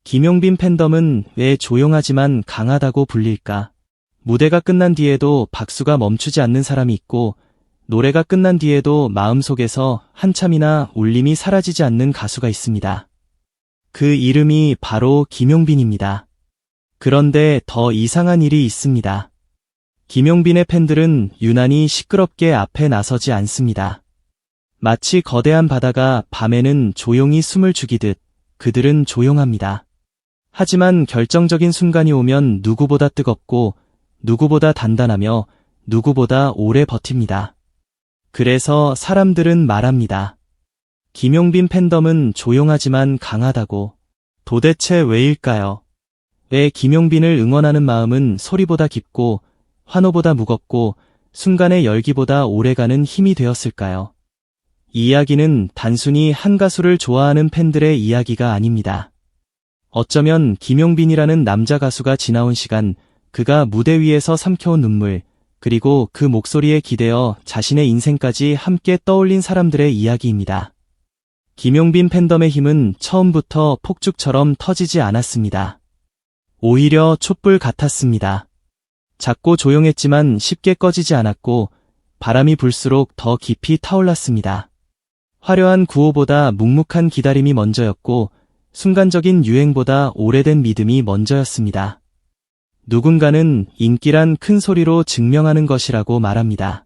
김용빈 팬덤은 왜 조용하지만 강하다고 불릴까? 무대가 끝난 뒤에도 박수가 멈추지 않는 사람이 있고, 노래가 끝난 뒤에도 마음속에서 한참이나 울림이 사라지지 않는 가수가 있습니다. 그 이름이 바로 김용빈입니다. 그런데 더 이상한 일이 있습니다. 김용빈의 팬들은 유난히 시끄럽게 앞에 나서지 않습니다. 마치 거대한 바다가 밤에는 조용히 숨을 죽이듯 그들은 조용합니다. 하지만 결정적인 순간이 오면 누구보다 뜨겁고 누구보다 단단하며 누구보다 오래 버팁니다. 그래서 사람들은 말합니다. 김용빈 팬덤은 조용하지만 강하다고. 도대체 왜일까요? 왜 김용빈을 응원하는 마음은 소리보다 깊고 환호보다 무겁고 순간의 열기보다 오래가는 힘이 되었을까요? 이 이야기는 단순히 한 가수를 좋아하는 팬들의 이야기가 아닙니다. 어쩌면 김용빈이라는 남자 가수가 지나온 시간, 그가 무대 위에서 삼켜온 눈물, 그리고 그 목소리에 기대어 자신의 인생까지 함께 떠올린 사람들의 이야기입니다. 김용빈 팬덤의 힘은 처음부터 폭죽처럼 터지지 않았습니다. 오히려 촛불 같았습니다. 작고 조용했지만 쉽게 꺼지지 않았고 바람이 불수록 더 깊이 타올랐습니다. 화려한 구호보다 묵묵한 기다림이 먼저였고 순간적인 유행보다 오래된 믿음이 먼저였습니다. 누군가는 인기란 큰 소리로 증명하는 것이라고 말합니다.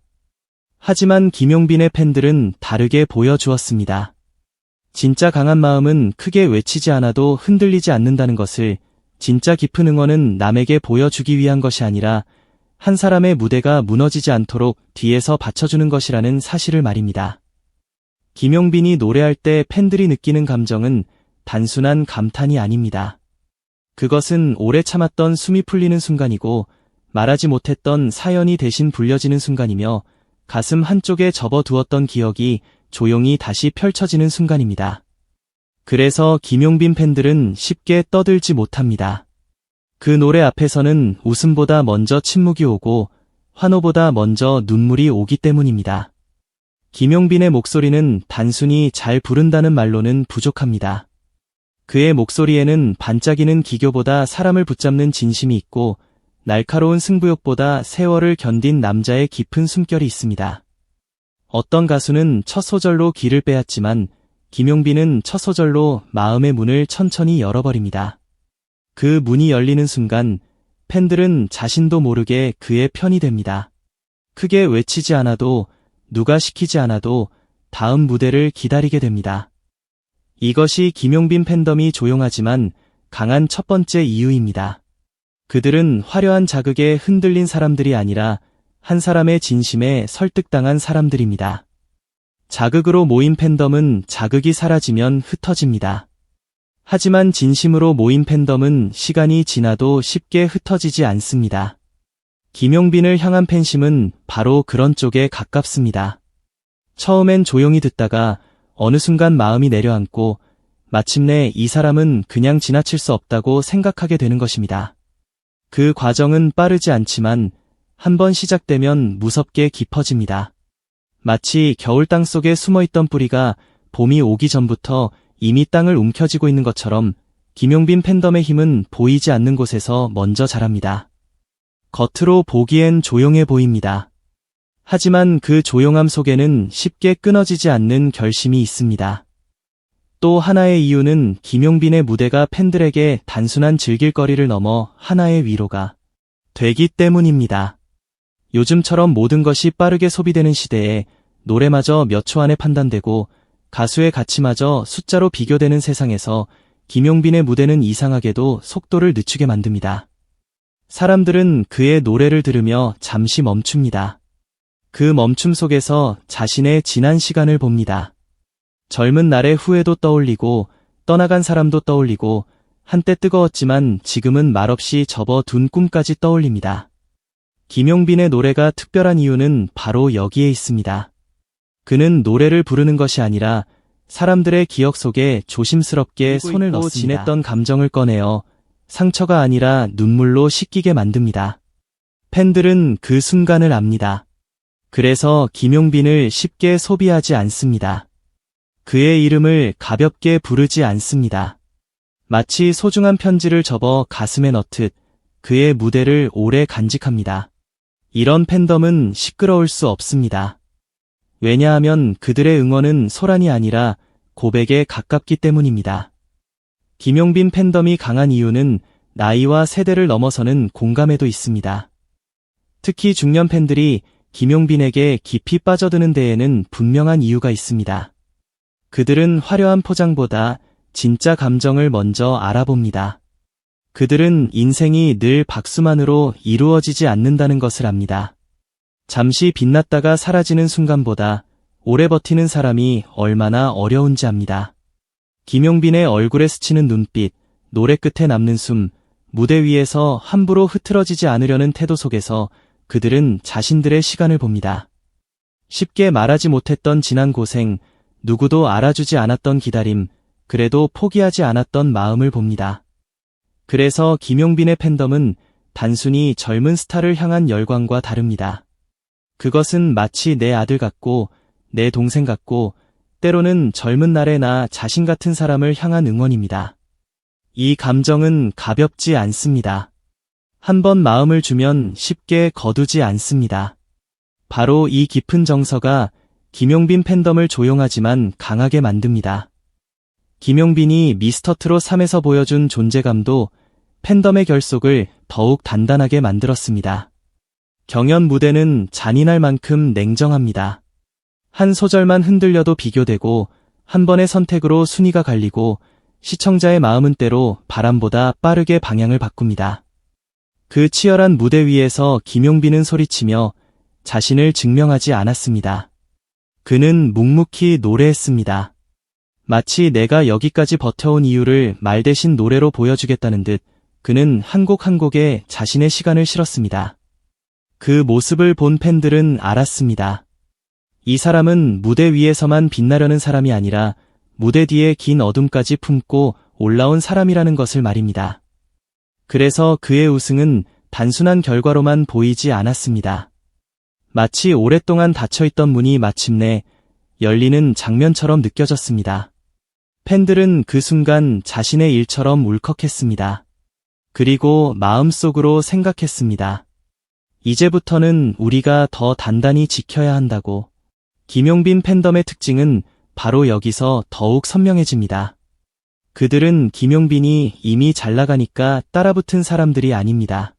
하지만 김용빈의 팬들은 다르게 보여주었습니다. 진짜 강한 마음은 크게 외치지 않아도 흔들리지 않는다는 것을, 진짜 깊은 응원은 남에게 보여주기 위한 것이 아니라 한 사람의 무대가 무너지지 않도록 뒤에서 받쳐주는 것이라는 사실을 말입니다. 김용빈이 노래할 때 팬들이 느끼는 감정은 단순한 감탄이 아닙니다. 그것은 오래 참았던 숨이 풀리는 순간이고 말하지 못했던 사연이 대신 불려지는 순간이며 가슴 한쪽에 접어두었던 기억이 조용히 다시 펼쳐지는 순간입니다. 그래서 김용빈 팬들은 쉽게 떠들지 못합니다. 그 노래 앞에서는 웃음보다 먼저 침묵이 오고 환호보다 먼저 눈물이 오기 때문입니다. 김용빈의 목소리는 단순히 잘 부른다는 말로는 부족합니다. 그의 목소리에는 반짝이는 기교보다 사람을 붙잡는 진심이 있고 날카로운 승부욕보다 세월을 견딘 남자의 깊은 숨결이 있습니다. 어떤 가수는 첫 소절로 기를 빼앗지만 김용빈은 첫 소절로 마음의 문을 천천히 열어버립니다. 그 문이 열리는 순간 팬들은 자신도 모르게 그의 편이 됩니다. 크게 외치지 않아도, 누가 시키지 않아도 다음 무대를 기다리게 됩니다. 이것이 김용빈 팬덤이 조용하지만 강한 첫 번째 이유입니다. 그들은 화려한 자극에 흔들린 사람들이 아니라 한 사람의 진심에 설득당한 사람들입니다. 자극으로 모인 팬덤은 자극이 사라지면 흩어집니다. 하지만 진심으로 모인 팬덤은 시간이 지나도 쉽게 흩어지지 않습니다. 김용빈을 향한 팬심은 바로 그런 쪽에 가깝습니다. 처음엔 조용히 듣다가 어느 순간 마음이 내려앉고 마침내 이 사람은 그냥 지나칠 수 없다고 생각하게 되는 것입니다. 그 과정은 빠르지 않지만 한번 시작되면 무섭게 깊어집니다. 마치 겨울 땅 속에 숨어있던 뿌리가 봄이 오기 전부터 이미 땅을 움켜쥐고 있는 것처럼 김용빈 팬덤의 힘은 보이지 않는 곳에서 먼저 자랍니다. 겉으로 보기엔 조용해 보입니다. 하지만 그 조용함 속에는 쉽게 끊어지지 않는 결심이 있습니다. 또 하나의 이유는 김용빈의 무대가 팬들에게 단순한 즐길거리를 넘어 하나의 위로가 되기 때문입니다. 요즘처럼 모든 것이 빠르게 소비되는 시대에 노래마저 몇 초 안에 판단되고 가수의 가치마저 숫자로 비교되는 세상에서 김용빈의 무대는 이상하게도 속도를 늦추게 만듭니다. 사람들은 그의 노래를 들으며 잠시 멈춥니다. 그 멈춤 속에서 자신의 지난 시간을 봅니다. 젊은 날의 후회도 떠올리고 떠나간 사람도 떠올리고 한때 뜨거웠지만 지금은 말없이 접어둔 꿈까지 떠올립니다. 김용빈의 노래가 특별한 이유는 바로 여기에 있습니다. 그는 노래를 부르는 것이 아니라 사람들의 기억 속에 조심스럽게 손을 넣고 지냈던 감정을 꺼내어 상처가 아니라 눈물로 씻기게 만듭니다. 팬들은 그 순간을 압니다. 그래서 김용빈을 쉽게 소비하지 않습니다. 그의 이름을 가볍게 부르지 않습니다. 마치 소중한 편지를 접어 가슴에 넣듯 그의 무대를 오래 간직합니다. 이런 팬덤은 시끄러울 수 없습니다. 왜냐하면 그들의 응원은 소란이 아니라 고백에 가깝기 때문입니다. 김용빈 팬덤이 강한 이유는 나이와 세대를 넘어서는 공감에도 있습니다. 특히 중년 팬들이 김용빈에게 깊이 빠져드는 데에는 분명한 이유가 있습니다. 그들은 화려한 포장보다 진짜 감정을 먼저 알아봅니다. 그들은 인생이 늘 박수만으로 이루어지지 않는다는 것을 압니다. 잠시 빛났다가 사라지는 순간보다 오래 버티는 사람이 얼마나 어려운지 압니다. 김용빈의 얼굴에 스치는 눈빛, 노래 끝에 남는 숨, 무대 위에서 함부로 흐트러지지 않으려는 태도 속에서 그들은 자신들의 시간을 봅니다. 쉽게 말하지 못했던 지난 고생, 누구도 알아주지 않았던 기다림, 그래도 포기하지 않았던 마음을 봅니다. 그래서 김용빈의 팬덤은 단순히 젊은 스타를 향한 열광과 다릅니다. 그것은 마치 내 아들 같고 내 동생 같고 때로는 젊은 날의 나 자신 같은 사람을 향한 응원입니다. 이 감정은 가볍지 않습니다. 한번 마음을 주면 쉽게 거두지 않습니다. 바로 이 깊은 정서가 김용빈 팬덤을 조용하지만 강하게 만듭니다. 김용빈이 미스터트롯 3에서 보여준 존재감도 팬덤의 결속을 더욱 단단하게 만들었습니다. 경연 무대는 잔인할 만큼 냉정합니다. 한 소절만 흔들려도 비교되고 한 번의 선택으로 순위가 갈리고 시청자의 마음은 때로 바람보다 빠르게 방향을 바꿉니다. 그 치열한 무대 위에서 김용빈은 소리치며 자신을 증명하지 않았습니다. 그는 묵묵히 노래했습니다. 마치 내가 여기까지 버텨온 이유를 말 대신 노래로 보여주겠다는 듯 그는 한 곡 한 곡에 자신의 시간을 실었습니다. 그 모습을 본 팬들은 알았습니다. 이 사람은 무대 위에서만 빛나려는 사람이 아니라 무대 뒤의 긴 어둠까지 품고 올라온 사람이라는 것을 말입니다. 그래서 그의 우승은 단순한 결과로만 보이지 않았습니다. 마치 오랫동안 닫혀있던 문이 마침내 열리는 장면처럼 느껴졌습니다. 팬들은 그 순간 자신의 일처럼 울컥했습니다. 그리고 마음속으로 생각했습니다. 이제부터는 우리가 더 단단히 지켜야 한다고. 김용빈 팬덤의 특징은 바로 여기서 더욱 선명해집니다. 그들은 김용빈이 이미 잘 나가니까 따라붙은 사람들이 아닙니다.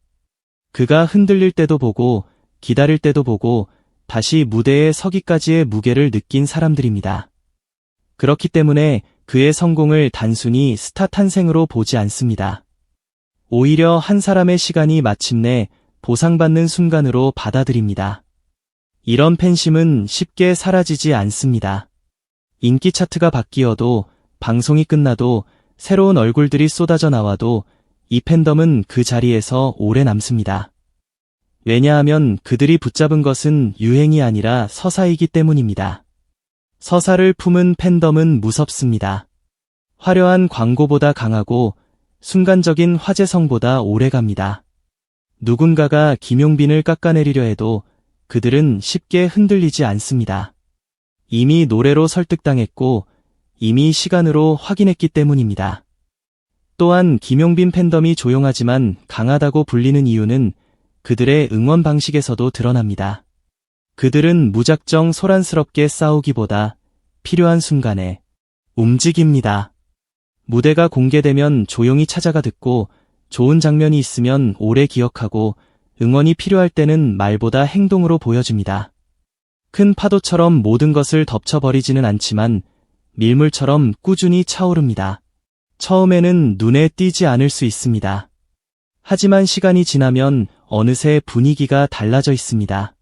그가 흔들릴 때도 보고 기다릴 때도 보고 다시 무대에 서기까지의 무게를 느낀 사람들입니다. 그렇기 때문에 그의 성공을 단순히 스타 탄생으로 보지 않습니다. 오히려 한 사람의 시간이 마침내 보상받는 순간으로 받아들입니다. 이런 팬심은 쉽게 사라지지 않습니다. 인기 차트가 바뀌어도 방송이 끝나도 새로운 얼굴들이 쏟아져 나와도 이 팬덤은 그 자리에서 오래 남습니다. 왜냐하면 그들이 붙잡은 것은 유행이 아니라 서사이기 때문입니다. 서사를 품은 팬덤은 무섭습니다. 화려한 광고보다 강하고 순간적인 화제성보다 오래갑니다. 누군가가 김용빈을 깎아내리려 해도 그들은 쉽게 흔들리지 않습니다. 이미 노래로 설득당했고 이미 시간으로 확인했기 때문입니다. 또한 김용빈 팬덤이 조용하지만 강하다고 불리는 이유는 그들의 응원 방식에서도 드러납니다. 그들은 무작정 소란스럽게 싸우기보다 필요한 순간에 움직입니다. 무대가 공개되면 조용히 찾아가 듣고 좋은 장면이 있으면 오래 기억하고 응원이 필요할 때는 말보다 행동으로 보여줍니다. 큰 파도처럼 모든 것을 덮쳐버리지는 않지만 밀물처럼 꾸준히 차오릅니다. 처음에는 눈에 띄지 않을 수 있습니다. 하지만 시간이 지나면 어느새 분위기가 달라져 있습니다.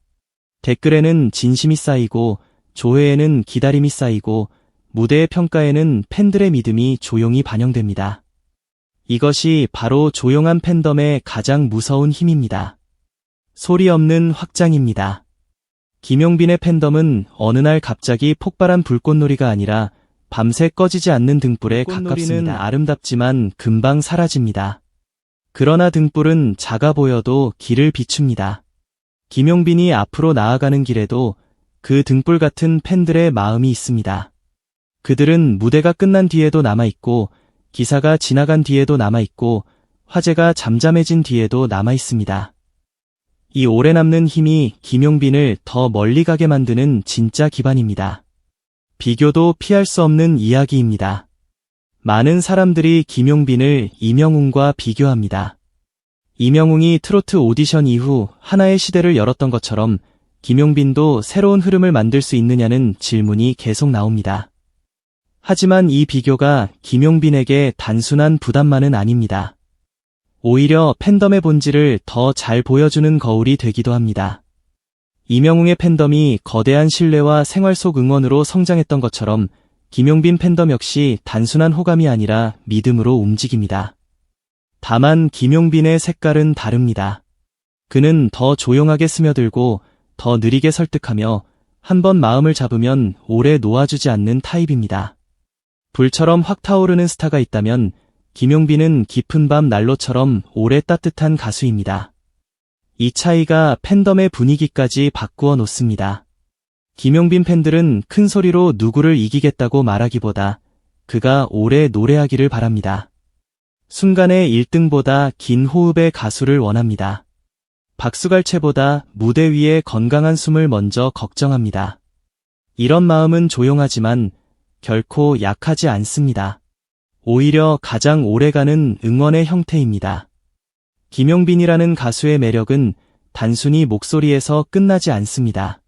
댓글에는 진심이 쌓이고 조회에는 기다림이 쌓이고 무대의 평가에는 팬들의 믿음이 조용히 반영됩니다. 이것이 바로 조용한 팬덤의 가장 무서운 힘입니다. 소리 없는 확장입니다. 김용빈의 팬덤은 어느 날 갑자기 폭발한 불꽃놀이가 아니라 밤새 꺼지지 않는 등불에 가깝습니다. 아름답지만 금방 사라집니다. 그러나 등불은 작아 보여도 길을 비춥니다. 김용빈이 앞으로 나아가는 길에도 그 등불 같은 팬들의 마음이 있습니다. 그들은 무대가 끝난 뒤에도 남아있고 기사가 지나간 뒤에도 남아있고 화제가 잠잠해진 뒤에도 남아있습니다. 이 오래 남는 힘이 김용빈을 더 멀리 가게 만드는 진짜 기반입니다. 비교도 피할 수 없는 이야기입니다. 많은 사람들이 김용빈을 이명웅과 비교합니다. 이명웅이 트로트 오디션 이후 하나의 시대를 열었던 것처럼 김용빈도 새로운 흐름을 만들 수 있느냐는 질문이 계속 나옵니다. 하지만 이 비교가 김용빈에게 단순한 부담만은 아닙니다. 오히려 팬덤의 본질을 더 잘 보여주는 거울이 되기도 합니다. 이명웅의 팬덤이 거대한 신뢰와 생활 속 응원으로 성장했던 것처럼 김용빈 팬덤 역시 단순한 호감이 아니라 믿음으로 움직입니다. 다만 김용빈의 색깔은 다릅니다. 그는 더 조용하게 스며들고 더 느리게 설득하며 한번 마음을 잡으면 오래 놓아주지 않는 타입입니다. 불처럼 확 타오르는 스타가 있다면 김용빈은 깊은 밤 난로처럼 오래 따뜻한 가수입니다. 이 차이가 팬덤의 분위기까지 바꾸어 놓습니다. 김용빈 팬들은 큰 소리로 누구를 이기겠다고 말하기보다 그가 오래 노래하기를 바랍니다. 순간의 1등보다 긴 호흡의 가수를 원합니다. 박수갈채보다 무대 위의 건강한 숨을 먼저 걱정합니다. 이런 마음은 조용하지만 결코 약하지 않습니다. 오히려 가장 오래가는 응원의 형태입니다. 김용빈이라는 가수의 매력은 단순히 목소리에서 끝나지 않습니다.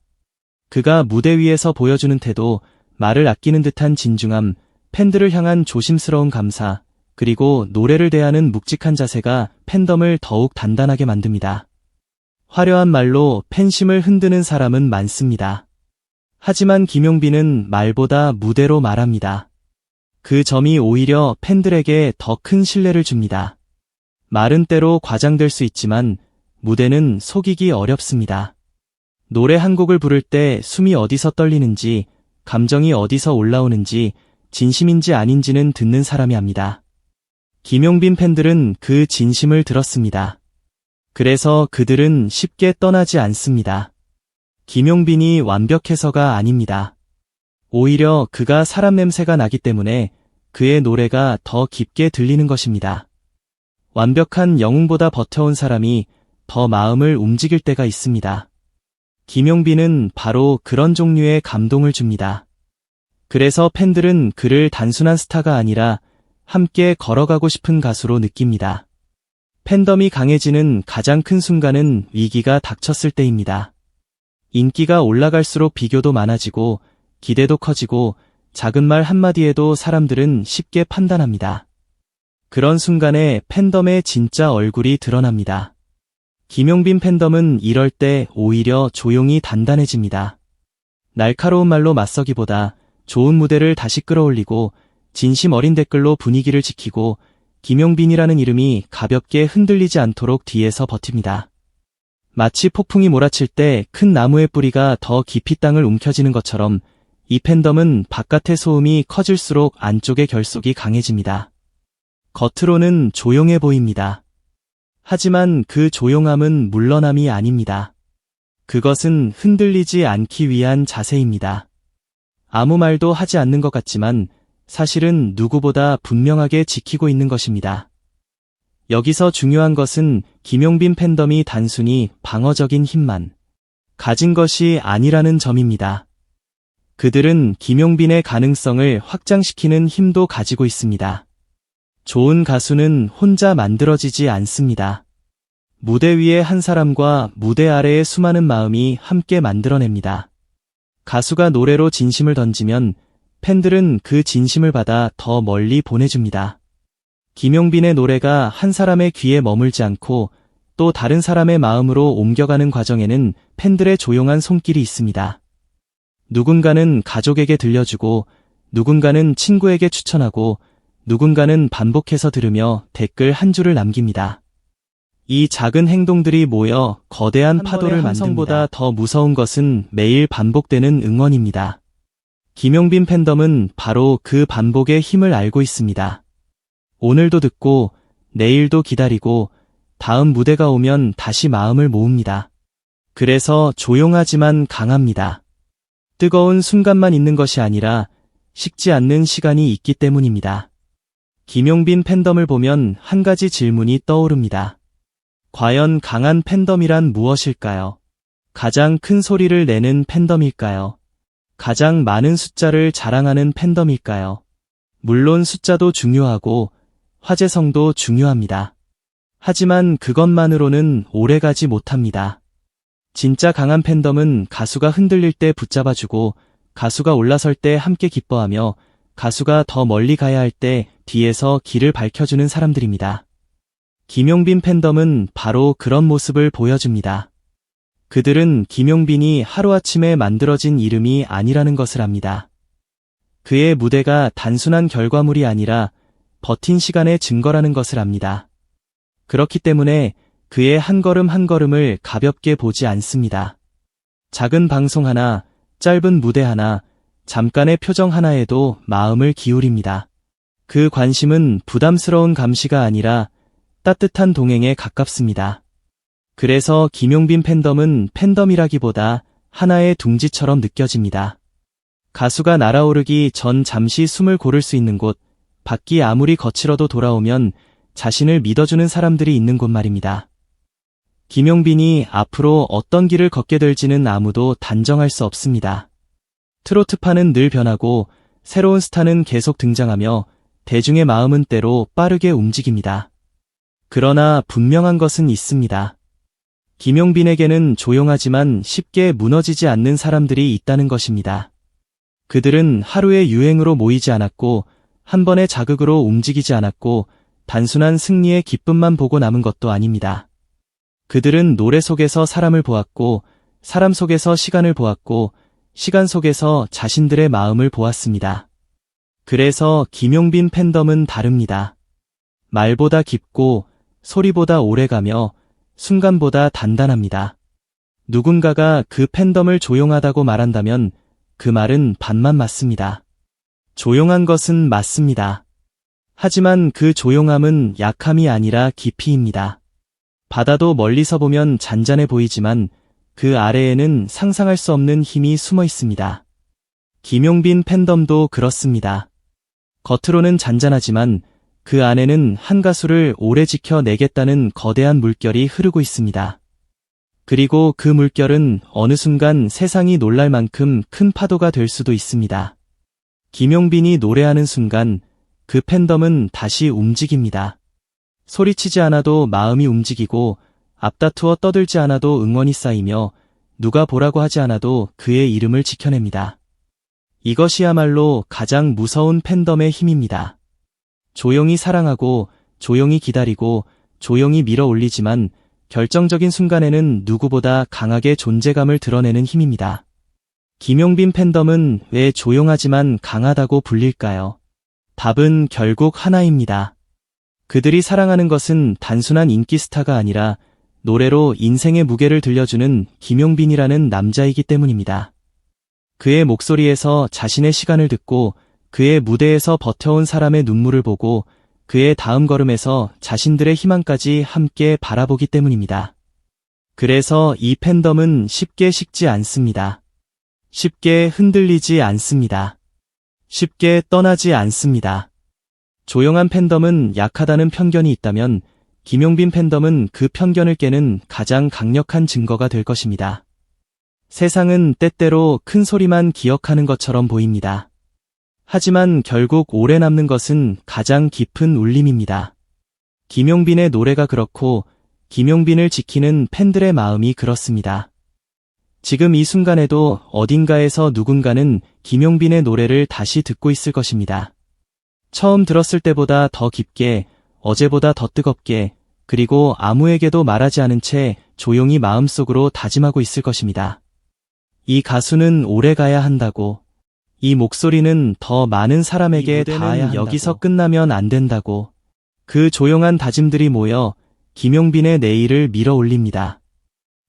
그가 무대 위에서 보여주는 태도, 말을 아끼는 듯한 진중함, 팬들을 향한 조심스러운 감사, 그리고 노래를 대하는 묵직한 자세가 팬덤을 더욱 단단하게 만듭니다. 화려한 말로 팬심을 흔드는 사람은 많습니다. 하지만 김용빈은 말보다 무대로 말합니다. 그 점이 오히려 팬들에게 더 큰 신뢰를 줍니다. 말은 때로 과장될 수 있지만 무대는 속이기 어렵습니다. 노래 한 곡을 부를 때 숨이 어디서 떨리는지, 감정이 어디서 올라오는지, 진심인지 아닌지는 듣는 사람이 압니다. 김용빈 팬들은 그 진심을 들었습니다. 그래서 그들은 쉽게 떠나지 않습니다. 김용빈이 완벽해서가 아닙니다. 오히려 그가 사람 냄새가 나기 때문에 그의 노래가 더 깊게 들리는 것입니다. 완벽한 영웅보다 버텨온 사람이 더 마음을 움직일 때가 있습니다. 김용빈은 바로 그런 종류의 감동을 줍니다. 그래서 팬들은 그를 단순한 스타가 아니라 함께 걸어가고 싶은 가수로 느낍니다. 팬덤이 강해지는 가장 큰 순간은 위기가 닥쳤을 때입니다. 인기가 올라갈수록 비교도 많아지고 기대도 커지고 작은 말 한마디에도 사람들은 쉽게 판단합니다. 그런 순간에 팬덤의 진짜 얼굴이 드러납니다. 김용빈 팬덤은 이럴 때 오히려 조용히 단단해집니다. 날카로운 말로 맞서기보다 좋은 무대를 다시 끌어올리고 진심 어린 댓글로 분위기를 지키고 김용빈이라는 이름이 가볍게 흔들리지 않도록 뒤에서 버팁니다. 마치 폭풍이 몰아칠 때 큰 나무의 뿌리가 더 깊이 땅을 움켜쥐는 것처럼 이 팬덤은 바깥의 소음이 커질수록 안쪽의 결속이 강해집니다. 겉으로는 조용해 보입니다. 하지만 그 조용함은 물러남이 아닙니다. 그것은 흔들리지 않기 위한 자세입니다. 아무 말도 하지 않는 것 같지만 사실은 누구보다 분명하게 지키고 있는 것입니다. 여기서 중요한 것은 김용빈 팬덤이 단순히 방어적인 힘만 가진 것이 아니라는 점입니다. 그들은 김용빈의 가능성을 확장시키는 힘도 가지고 있습니다. 좋은 가수는 혼자 만들어지지 않습니다. 무대 위의 한 사람과 무대 아래의 수많은 마음이 함께 만들어냅니다. 가수가 노래로 진심을 던지면 팬들은 그 진심을 받아 더 멀리 보내줍니다. 김용빈의 노래가 한 사람의 귀에 머물지 않고 또 다른 사람의 마음으로 옮겨가는 과정에는 팬들의 조용한 손길이 있습니다. 누군가는 가족에게 들려주고, 누군가는 친구에게 추천하고, 누군가는 반복해서 들으며 댓글 한 줄을 남깁니다. 이 작은 행동들이 모여 거대한 파도를 만듭니다. 함성보다 더 무서운 것은 매일 반복되는 응원입니다. 김용빈 팬덤은 바로 그 반복의 힘을 알고 있습니다. 오늘도 듣고, 내일도 기다리고, 다음 무대가 오면 다시 마음을 모읍니다. 그래서 조용하지만 강합니다. 뜨거운 순간만 있는 것이 아니라 식지 않는 시간이 있기 때문입니다. 김용빈 팬덤을 보면 한 가지 질문이 떠오릅니다. 과연 강한 팬덤이란 무엇일까요? 가장 큰 소리를 내는 팬덤일까요? 가장 많은 숫자를 자랑하는 팬덤일까요? 물론 숫자도 중요하고 화제성도 중요합니다. 하지만 그것만으로는 오래가지 못합니다. 진짜 강한 팬덤은 가수가 흔들릴 때 붙잡아주고 가수가 올라설 때 함께 기뻐하며 가수가 더 멀리 가야 할 때 뒤에서 길을 밝혀주는 사람들입니다. 김용빈 팬덤은 바로 그런 모습을 보여줍니다. 그들은 김용빈이 하루아침에 만들어진 이름이 아니라는 것을 압니다. 그의 무대가 단순한 결과물이 아니라 버틴 시간의 증거라는 것을 압니다. 그렇기 때문에 그의 한 걸음 한 걸음을 가볍게 보지 않습니다. 작은 방송 하나, 짧은 무대 하나, 잠깐의 표정 하나에도 마음을 기울입니다. 그 관심은 부담스러운 감시가 아니라 따뜻한 동행에 가깝습니다. 그래서 김용빈 팬덤은 팬덤이라기보다 하나의 둥지처럼 느껴집니다. 가수가 날아오르기 전 잠시 숨을 고를 수 있는 곳, 밖이 아무리 거칠어도 돌아오면 자신을 믿어주는 사람들이 있는 곳 말입니다. 김용빈이 앞으로 어떤 길을 걷게 될지는 아무도 단정할 수 없습니다. 트로트파는 늘 변하고 새로운 스타는 계속 등장하며 대중의 마음은 때로 빠르게 움직입니다. 그러나 분명한 것은 있습니다. 김용빈에게는 조용하지만 쉽게 무너지지 않는 사람들이 있다는 것입니다. 그들은 하루의 유행으로 모이지 않았고 한 번의 자극으로 움직이지 않았고 단순한 승리의 기쁨만 보고 남은 것도 아닙니다. 그들은 노래 속에서 사람을 보았고 사람 속에서 시간을 보았고 시간 속에서 자신들의 마음을 보았습니다. 그래서 김용빈 팬덤은 다릅니다. 말보다 깊고 소리보다 오래가며 순간보다 단단합니다. 누군가가 그 팬덤을 조용하다고 말한다면 그 말은 반만 맞습니다. 조용한 것은 맞습니다. 하지만 그 조용함은 약함이 아니라 깊이입니다. 바다도 멀리서 보면 잔잔해 보이지만 그 아래에는 상상할 수 없는 힘이 숨어 있습니다. 김용빈 팬덤도 그렇습니다. 겉으로는 잔잔하지만 그 안에는 한 가수를 오래 지켜내겠다는 거대한 물결이 흐르고 있습니다. 그리고 그 물결은 어느 순간 세상이 놀랄 만큼 큰 파도가 될 수도 있습니다. 김용빈이 노래하는 순간 그 팬덤은 다시 움직입니다. 소리치지 않아도 마음이 움직이고 앞다투어 떠들지 않아도 응원이 쌓이며 누가 보라고 하지 않아도 그의 이름을 지켜냅니다. 이것이야말로 가장 무서운 팬덤의 힘입니다. 조용히 사랑하고 조용히 기다리고 조용히 밀어 올리지만 결정적인 순간에는 누구보다 강하게 존재감을 드러내는 힘입니다. 김용빈 팬덤은 왜 조용하지만 강하다고 불릴까요? 답은 결국 하나입니다. 그들이 사랑하는 것은 단순한 인기 스타가 아니라 노래로 인생의 무게를 들려주는 김용빈이라는 남자이기 때문입니다. 그의 목소리에서 자신의 시간을 듣고 그의 무대에서 버텨온 사람의 눈물을 보고 그의 다음 걸음에서 자신들의 희망까지 함께 바라보기 때문입니다. 그래서 이 팬덤은 쉽게 식지 않습니다. 쉽게 흔들리지 않습니다. 쉽게 떠나지 않습니다. 조용한 팬덤은 약하다는 편견이 있다면 김용빈 팬덤은 그 편견을 깨는 가장 강력한 증거가 될 것입니다. 세상은 때때로 큰 소리만 기억하는 것처럼 보입니다. 하지만 결국 오래 남는 것은 가장 깊은 울림입니다. 김용빈의 노래가 그렇고 김용빈을 지키는 팬들의 마음이 그렇습니다. 지금 이 순간에도 어딘가에서 누군가는 김용빈의 노래를 다시 듣고 있을 것입니다. 처음 들었을 때보다 더 깊게, 어제보다 더 뜨겁게, 그리고 아무에게도 말하지 않은 채 조용히 마음속으로 다짐하고 있을 것입니다. 이 가수는 오래 가야 한다고. 이 목소리는 더 많은 사람에게 닿아야 한다고. 여기서 끝나면 안 된다고. 그 조용한 다짐들이 모여 김용빈의 내일을 밀어 올립니다.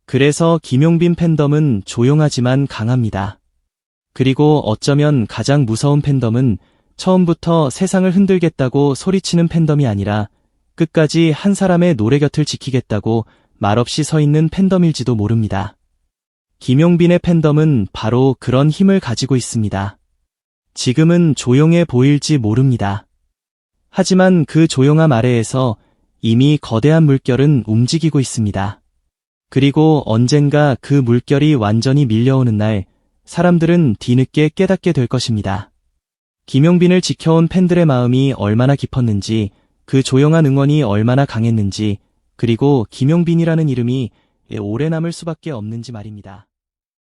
그래서 김용빈 팬덤은 조용하지만 강합니다. 그리고 어쩌면 가장 무서운 팬덤은 처음부터 세상을 흔들겠다고 소리치는 팬덤이 아니라 끝까지 한 사람의 노래 곁을 지키겠다고 말없이 서 있는 팬덤일지도 모릅니다. 김용빈의 팬덤은 바로 그런 힘을 가지고 있습니다. 지금은 조용해 보일지 모릅니다. 하지만 그 조용함 아래에서 이미 거대한 물결은 움직이고 있습니다. 그리고 언젠가 그 물결이 완전히 밀려오는 날, 사람들은 뒤늦게 깨닫게 될 것입니다. 김용빈을 지켜온 팬들의 마음이 얼마나 깊었는지, 그 조용한 응원이 얼마나 강했는지, 그리고 김용빈이라는 이름이 오래 남을 수밖에 없는지 말입니다.